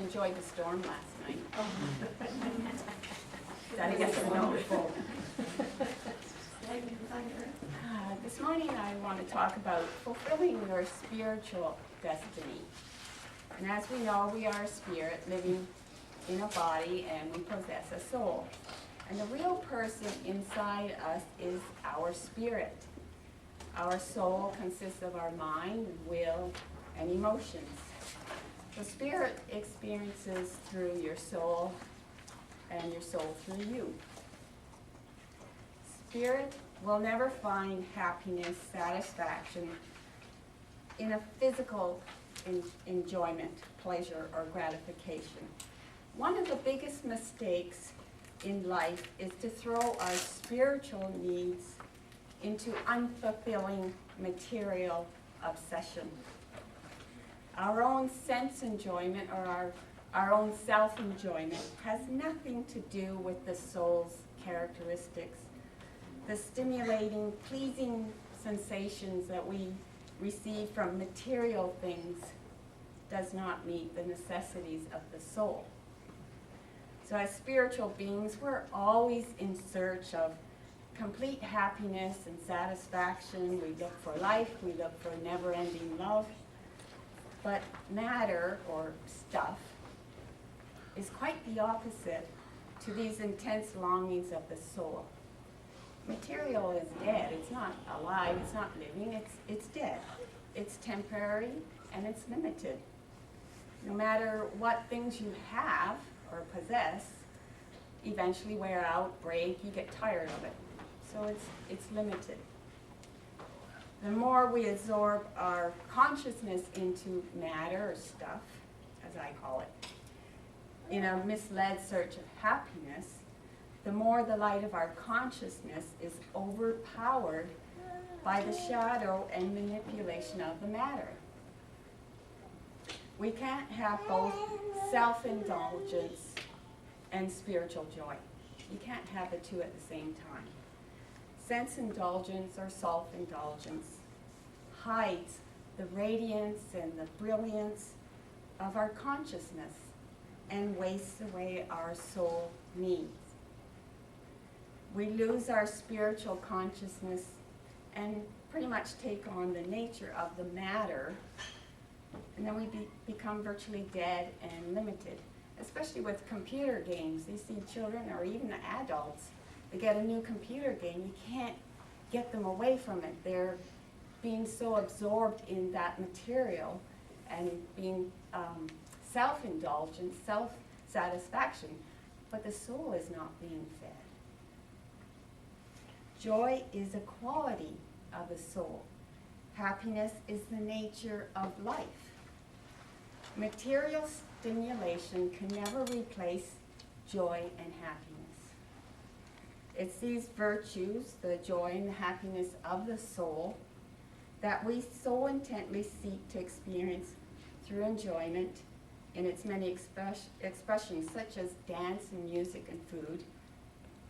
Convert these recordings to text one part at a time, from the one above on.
enjoyed the storm last night? That I guess I know. This morning I want to talk about fulfilling your spiritual destiny. And as we know, we are a spirit living in a body and we possess a soul. And the real person inside us is our spirit. Our soul consists of our mind, will, and emotions. The spirit experiences through your soul and your soul through you. Spirit will never find happiness, satisfaction in a physical enjoyment, pleasure, or gratification. One of the biggest mistakes in life is to throw our spiritual needs into unfulfilling material obsession. Our own sense enjoyment or our own self-enjoyment has nothing to do with the soul's characteristics. The stimulating, pleasing sensations that we receive from material things does not meet the necessities of the soul. So as spiritual beings, we're always in search of complete happiness and satisfaction. We look for life, we look for never-ending love. But matter, or stuff, is quite the opposite to these intense longings of the soul. Material is dead. It's not alive, it's not living, it's dead. It's temporary and it's limited. No matter what things you have or possess, eventually wear out, break, you get tired of it. So it's limited. The more we absorb our consciousness into matter or stuff, as I call it, in a misled search of happiness, the more the light of our consciousness is overpowered by the shadow and manipulation of the matter. We can't have both self-indulgence and spiritual joy. You can't have the two at the same time. Sense indulgence or self-indulgence hides the radiance and the brilliance of our consciousness and wastes away our soul needs. We lose our spiritual consciousness and pretty much take on the nature of the matter, and then we become virtually dead and limited, especially with computer games. You see children or even adults, they get a new computer game, you can't get them away from it. They're being so absorbed in that material and being self-indulgent, self-satisfaction, but the soul is not being fed. Joy is a quality of the soul. Happiness is the nature of life. Material stimulation can never replace joy and happiness. It's these virtues, the joy and the happiness of the soul, that we so intently seek to experience through enjoyment in its many expressions, such as dance and music and food,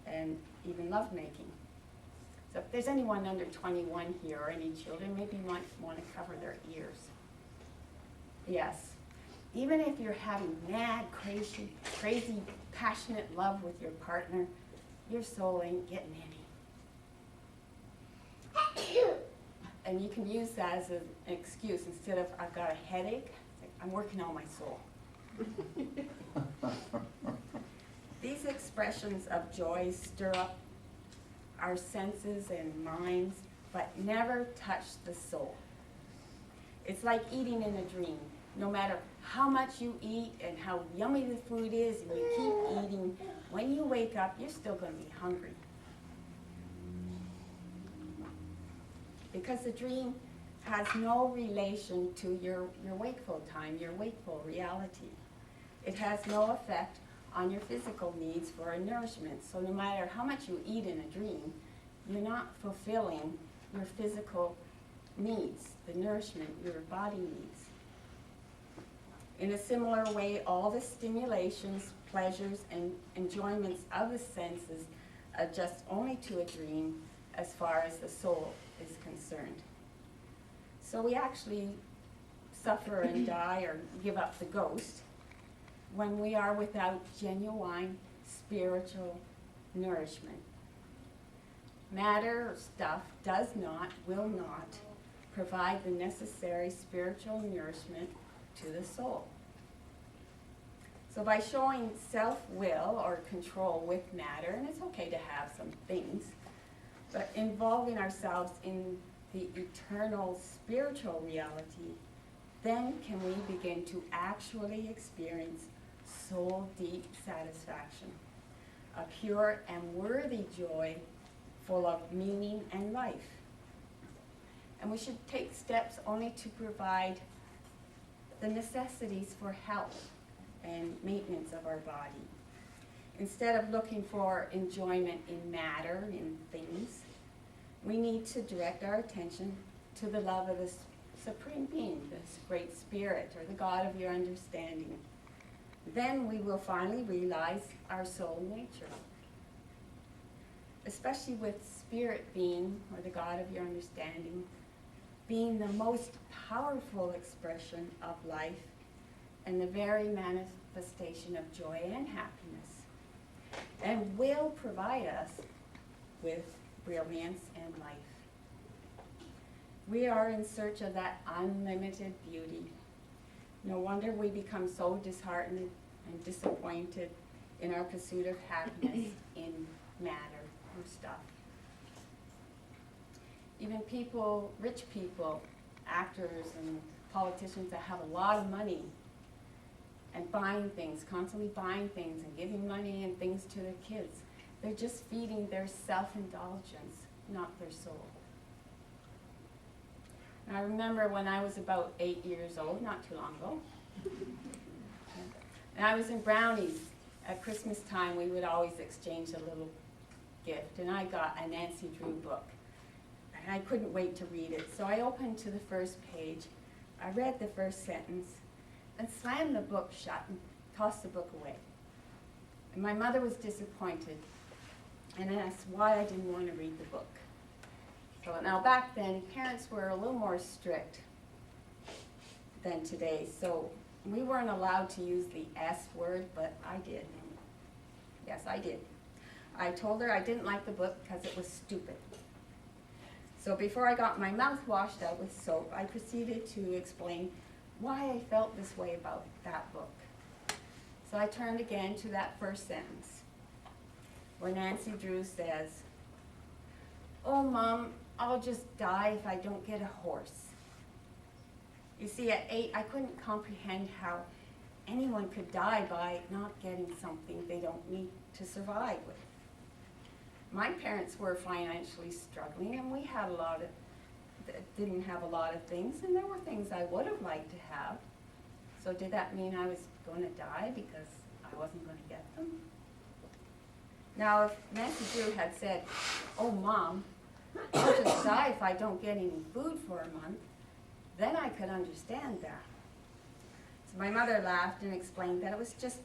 and even lovemaking. So if there's anyone under 21 here or any children, maybe you might want to cover their ears. Yes. Even if you're having mad, crazy, passionate love with your partner, your soul ain't getting any. And you can use that as an excuse. Instead of, I've got a headache, I'm working on my soul. These expressions of joy stir up our senses and minds, but never touch the soul. It's like eating in a dream. No matter how much you eat and how yummy the food is, and you keep eating, when you wake up, you're still going to be hungry. Because the dream has no relation to your wakeful time, your wakeful reality. It has no effect on your physical needs for nourishment. So no matter how much you eat in a dream, you're not fulfilling your physical needs, the nourishment your body needs. In a similar way, all the stimulations, pleasures, and enjoyments of the senses adjust only to a dream as far as the soul is concerned. So we actually suffer and die or give up the ghost when we are without genuine spiritual nourishment. Matter or stuff does not, will not, provide the necessary spiritual nourishment to the soul. So by showing self-will or control with matter, and it's okay to have some things, but involving ourselves in the eternal spiritual reality, then can we begin to actually experience soul-deep satisfaction, a pure and worthy joy full of meaning and life. And we should take steps only to provide the necessities for health and maintenance of our body. Instead of looking for enjoyment in matter, in things, we need to direct our attention to the love of this Supreme Being, this Great Spirit, or the God of your understanding. Then we will finally realize our soul nature. Especially with Spirit being, or the God of your understanding, being the most powerful expression of life and the very manifestation of joy and happiness, and will provide us with brilliance and life. We are in search of that unlimited beauty. No wonder we become so disheartened and disappointed in our pursuit of happiness in matter or stuff. Even people, rich people, actors and politicians that have a lot of money and buying things, constantly buying things and giving money and things to their kids, they're just feeding their self-indulgence, not their soul. And I remember when I was about 8 years old, not too long ago, and I was in Brownies. At Christmas time, we would always exchange a little gift, and I got a Nancy Drew book. And I couldn't wait to read it. So I opened to the first page, I read the first sentence, and slammed the book shut and tossed the book away. And my mother was disappointed and asked why I didn't want to read the book. So now back then, parents were a little more strict than today. So we weren't allowed to use the S word, but I did. Yes, I did. I told her I didn't like the book because it was stupid. So before I got my mouth washed out with soap, I proceeded to explain why I felt this way about that book. So I turned again to that first sentence, where Nancy Drew says, "Oh, Mom, I'll just die if I don't get a horse." You see, at 8, I couldn't comprehend how anyone could die by not getting something they don't need to survive with. My parents were financially struggling, and we had didn't have a lot of things, and there were things I would have liked to have. So did that mean I was going to die because I wasn't going to get them? Now, if Nancy Drew had said, "Oh, Mom, I'll just die if I don't get any food for a month," then I could understand that. So my mother laughed and explained that it was just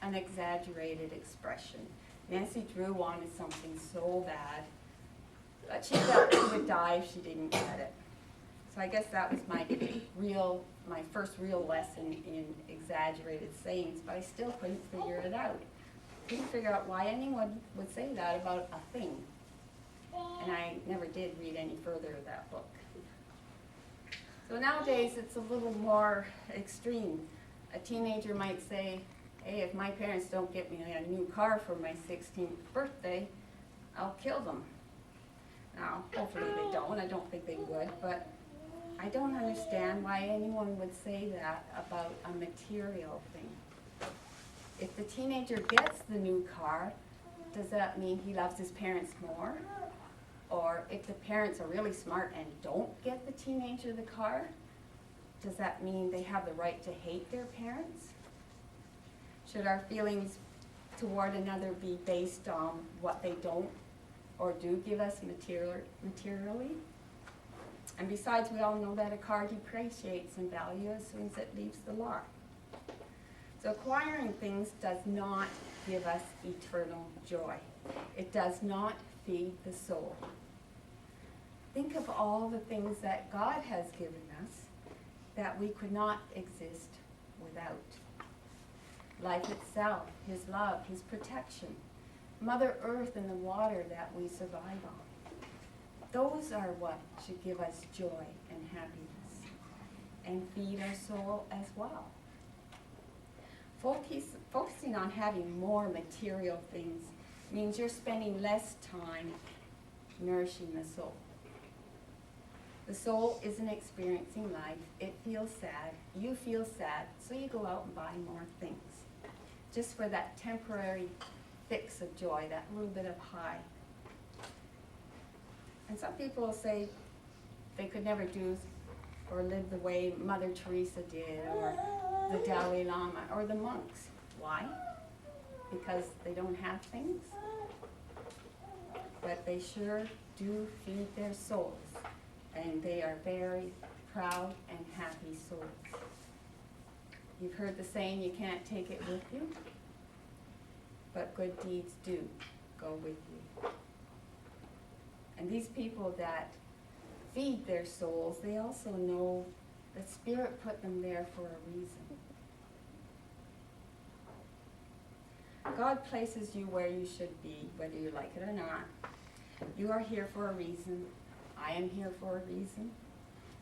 an exaggerated expression. Nancy Drew wanted something so bad that she felt she would die if she didn't get it. So I guess that was my first real lesson in exaggerated sayings, but I still couldn't figure it out. Couldn't figure out why anyone would say that about a thing. And I never did read any further of that book. So nowadays it's a little more extreme. A teenager might say, "Hey, if my parents don't get me a new car for my 16th birthday, I'll kill them." Now, hopefully they don't. I don't think they would, but I don't understand why anyone would say that about a material thing. If the teenager gets the new car, does that mean he loves his parents more? Or if the parents are really smart and don't get the teenager the car, does that mean they have the right to hate their parents? Should our feelings toward another be based on what they don't or do give us materially? And besides, we all know that a car depreciates in value as soon as it leaves the lot. So acquiring things does not give us eternal joy. It does not feed the soul. Think of all the things that God has given us that we could not exist without. life itself, his love, his protection, Mother Earth and the water that we survive on. Those are what should give us joy and happiness and feed our soul as well. Focusing on having more material things means you're spending less time nourishing the soul. The soul isn't experiencing life. It feels sad. You feel sad, so you go out and buy more things, just for that temporary fix of joy, that little bit of high. And some people say they could never do or live the way Mother Teresa did, or the Dalai Lama, or the monks. Why? Because they don't have things. But they sure do feed their souls, and they are very proud and happy souls. You've heard the saying, you can't take it with you, but good deeds do go with you. And these people that feed their souls, they also know that Spirit put them there for a reason. God places you where you should be, whether you like it or not. You are here for a reason. I am here for a reason.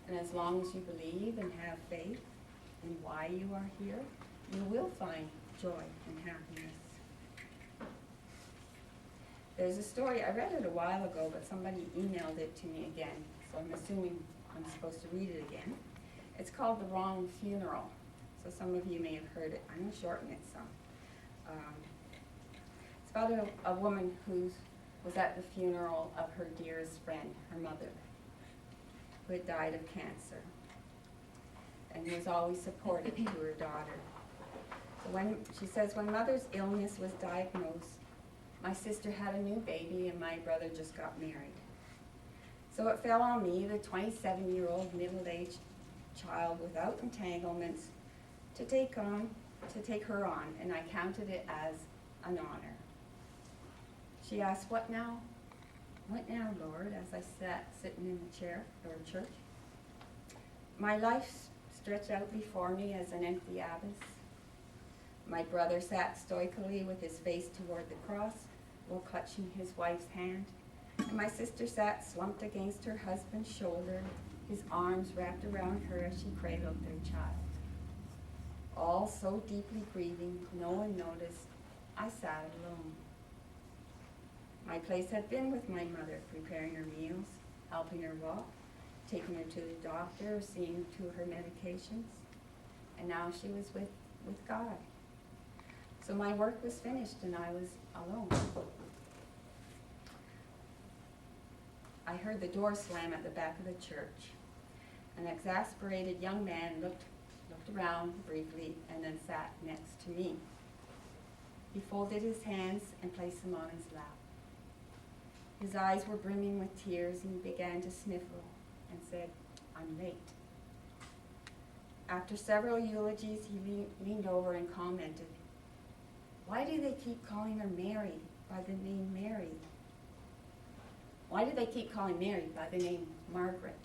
And as long as you believe and have faith in why you are here, you will find joy and happiness. There's a story, I read it a while ago, but somebody emailed it to me again, so I'm assuming I'm supposed to read it again. It's called The Wrong Funeral. So some of you may have heard it. I'm going to shorten it some. It's about a woman who was at the funeral of her dearest friend, her mother, who had died of cancer, and who was always supportive to her daughter. So she says, when Mother's illness was diagnosed, my sister had a new baby and my brother just got married. So it fell on me, the 27-year-old middle-aged child without entanglements, to take her on, and I counted it as an honor. She asked, what now? What now, Lord, as I sat sitting in the chair or church? My life stretched out before me as an empty abyss. My brother sat stoically with his face toward the cross while clutching his wife's hand. And my sister sat slumped against her husband's shoulder, his arms wrapped around her as she cradled their child. All so deeply grieving, no one noticed. I sat alone. My place had been with my mother, preparing her meals, helping her walk, taking her to the doctor, seeing to her medications. And now she was with God. So my work was finished and I was alone. I heard the door slam at the back of the church. An exasperated young man looked around briefly and then sat next to me. He folded his hands and placed them on his lap. His eyes were brimming with tears and he began to sniffle and said, I'm late. After several eulogies, he leaned over and commented, why do they keep calling her Mary by the name Mary? Why do they keep calling Mary by the name Margaret?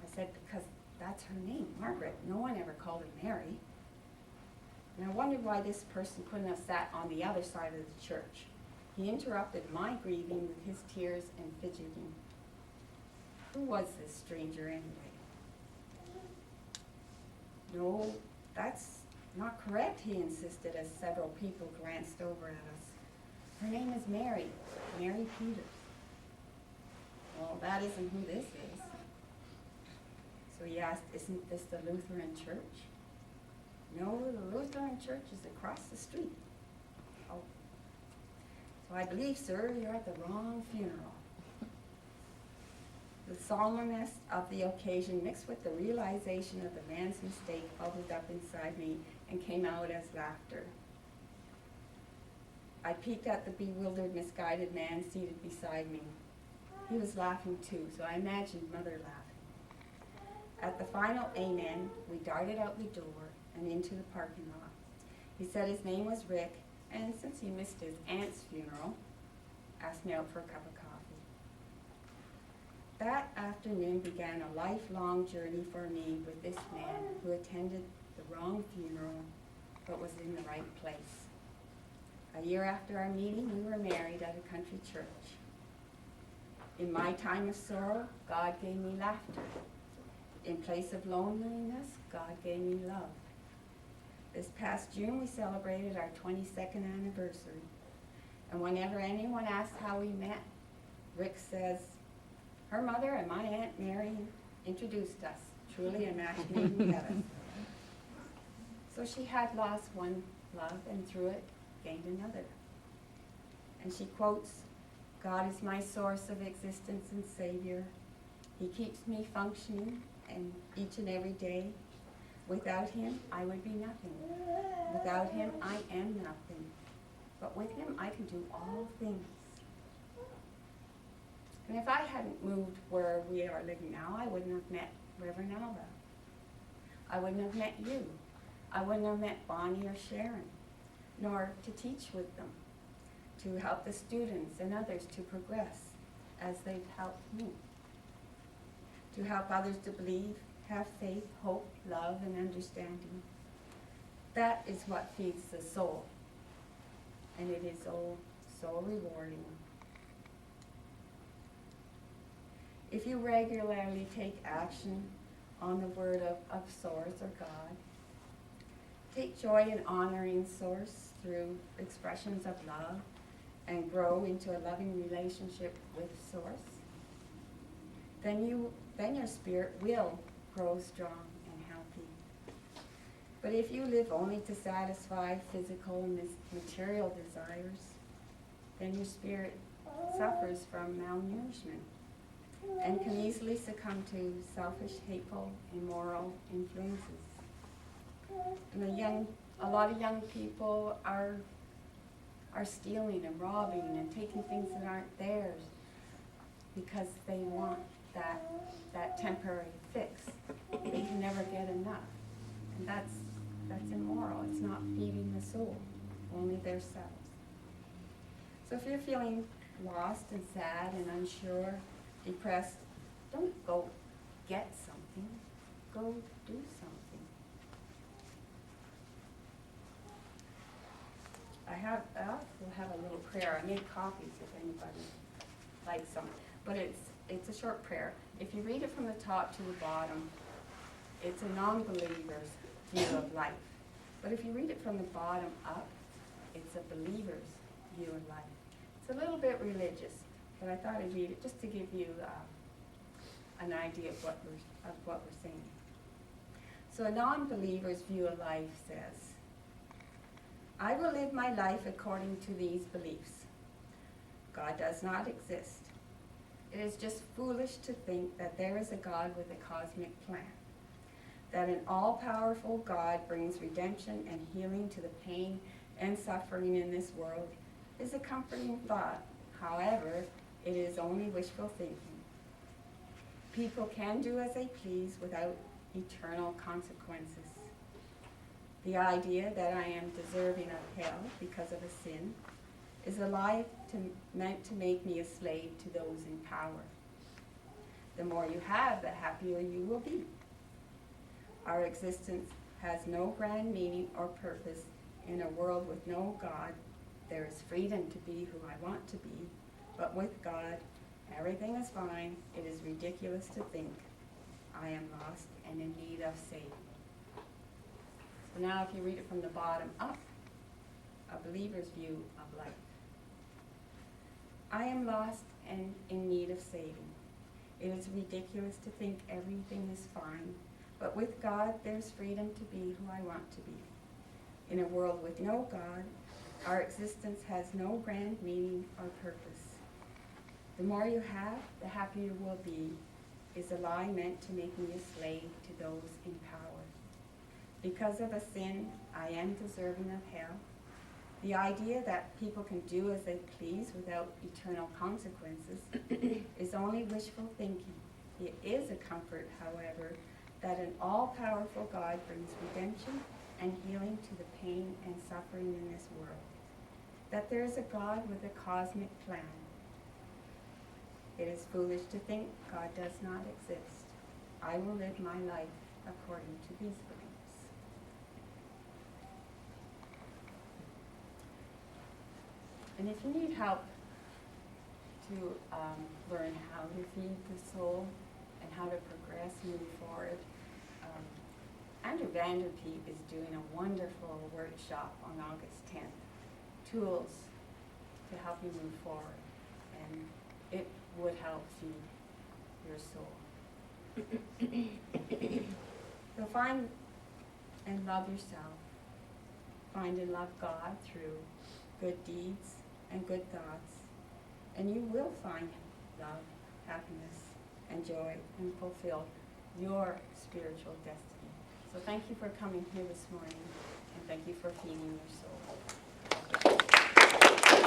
I said, because that's her name, Margaret. No one ever called her Mary. And I wondered why this person couldn't have sat on the other side of the church. He interrupted my grieving with his tears and fidgeting. Who was this stranger anyway? No, that's not correct, he insisted as several people glanced over at us. Her name is Mary Peters. Well, that isn't who this is. So he asked, isn't this the Lutheran church? No, the Lutheran church is across the street. Oh. So I believe, sir, you're at the wrong funeral. The solemnness of the occasion mixed with the realization of the man's mistake bubbled up inside me and came out as laughter. I peeked at the bewildered, misguided man seated beside me. He was laughing too, so I imagined Mother laughing. At the final amen, we darted out the door and into the parking lot. He said his name was Rick, and since he missed his aunt's funeral, asked me out for a cup of coffee. That afternoon began a lifelong journey for me with this man who attended the wrong funeral but was in the right place. A year after our meeting, we were married at a country church. In my time of sorrow, God gave me laughter. In place of loneliness, God gave me love. This past June, we celebrated our 22nd anniversary. And whenever anyone asks how we met, Rick says, her mother and my Aunt Mary introduced us. Truly a match made in heaven. So she had lost one love and through it gained another. And she quotes, God is my source of existence and Savior. He keeps me functioning and each and every day. Without him, I would be nothing. Without him, I am nothing. But with him, I can do all things. And if I hadn't moved where we are living now, I wouldn't have met Reverend Alva. I wouldn't have met you. I wouldn't have met Bonnie or Sharon, nor to teach with them, to help the students and others to progress as they've helped me, to help others to believe, have faith, hope, love, and understanding. That is what feeds the soul, and it is so rewarding. If you regularly take action on the word of Source or God, take joy in honoring Source through expressions of love, and grow into a loving relationship with Source, then your spirit will grow strong and healthy. But if you live only to satisfy physical and material desires, then your spirit suffers from malnourishment and can easily succumb to selfish, hateful, immoral influences. And a lot of young people are stealing and robbing and taking things that aren't theirs because they want that temporary fix. They can never get enough. And that's immoral. It's not feeding the soul, only their selves. So if you're feeling lost and sad and unsure, depressed, don't go get something. Go do something. I also have a little prayer. I made copies if anybody likes some. But it's a short prayer. If you read it from the top to the bottom, it's a non-believer's view of life. But if you read it from the bottom up, it's a believer's view of life. It's a little bit religious, but I thought I'd read it just to give you an idea of what we're saying. So a non-believer's view of life says, I will live my life according to these beliefs. God does not exist. It is just foolish to think that there is a God with a cosmic plan, that an all-powerful God brings redemption and healing to the pain and suffering in this world is a comforting thought. However, it is only wishful thinking. People can do as they please without eternal consequences. The idea that I am deserving of hell because of a sin is a lie meant to make me a slave to those in power. The more you have, the happier you will be. Our existence has no grand meaning or purpose. In a world with no God, there is freedom to be who I want to be, but with God, everything is fine. It is ridiculous to think I am lost and in need of saving. So now if you read it from the bottom up, a believer's view of life. I am lost and in need of saving. It is ridiculous to think everything is fine, but with God there's freedom to be who I want to be. In a world with no God, our existence has no grand meaning or purpose. The more you have, the happier you will be, is a lie meant to make me a slave to those in power. Because of a sin, I am deserving of hell. The idea that people can do as they please without eternal consequences is only wishful thinking. It is a comfort, however, that an all-powerful God brings redemption and healing to the pain and suffering in this world. That there is a God with a cosmic plan. It is foolish to think God does not exist. I will live my life according to these beliefs. And if you need help to learn how to feed the soul and how to progress and move forward, Andrew Vanderpeep is doing a wonderful workshop on August 10th, tools to help you move forward, and it would help feed your soul. So find and love yourself. Find and love God through good deeds and good thoughts, and you will find love, happiness, and joy, and fulfill your spiritual destiny. So thank you for coming here this morning, and thank you for feeding your soul.